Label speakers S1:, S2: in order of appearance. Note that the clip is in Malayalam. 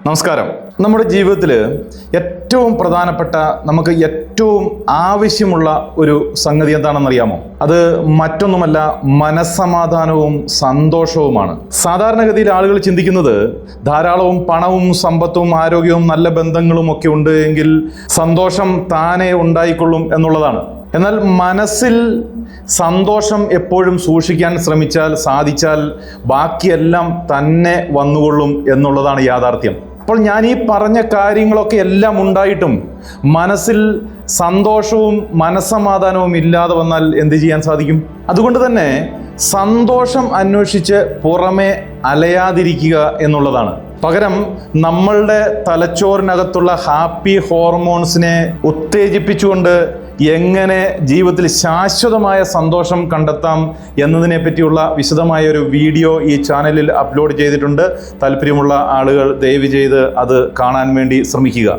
S1: നമസ്കാരം. നമ്മുടെ ജീവിതത്തിൽ ഏറ്റവും പ്രധാനപ്പെട്ട നമുക്ക് ഏറ്റവും ആവശ്യമുള്ള ഒരു സംഗതി എന്താണെന്നറിയാമോ? അത് മറ്റൊന്നുമല്ല, മനസ്സമാധാനവും സന്തോഷവുമാണ്. സാധാരണഗതിയിൽ ആളുകൾ ചിന്തിക്കുന്നത് ധാരാളവും പണവും സമ്പത്തും ആരോഗ്യവും നല്ല ബന്ധങ്ങളും ഒക്കെ ഉണ്ട് എങ്കിൽ സന്തോഷം താനേ ഉണ്ടായിക്കൊള്ളും എന്നുള്ളതാണ്. എന്നാൽ മനസ്സിൽ സന്തോഷം എപ്പോഴും സൂക്ഷിക്കാൻ സാധിച്ചാൽ ബാക്കിയെല്ലാം തന്നെ വന്നുകൊള്ളും എന്നുള്ളതാണ് യാഥാർത്ഥ്യം. അപ്പോൾ ഞാൻ ഈ പറഞ്ഞ കാര്യങ്ങളൊക്കെ എല്ലാം ഉണ്ടായിട്ടും മനസ്സിൽ സന്തോഷവും മനസ്സമാധാനവും ഇല്ലാതെ വന്നാൽ എന്ത് ചെയ്യാൻ സാധിക്കും? അതുകൊണ്ട് തന്നെ സന്തോഷം അന്വേഷിച്ച് പുറമെ അലയാതിരിക്കുക എന്നുള്ളതാണ്. പകരം നമ്മളുടെ തലച്ചോറിനകത്തുള്ള ഹാപ്പി ഹോർമോൺസിനെ ഉത്തേജിപ്പിച്ചുകൊണ്ട് എങ്ങനെ ജീവിതത്തിൽ ശാശ്വതമായ സന്തോഷം കണ്ടെത്താം എന്നതിനെ പറ്റിയുള്ള വിശദമായ ഒരു വീഡിയോ ഈ ചാനലിൽ അപ്ലോഡ് ചെയ്തിട്ടുണ്ട്. താല്പര്യമുള്ള ആളുകൾ ദയവ് ചെയ്ത് അത് കാണാൻ വേണ്ടി ശ്രമിക്കുക.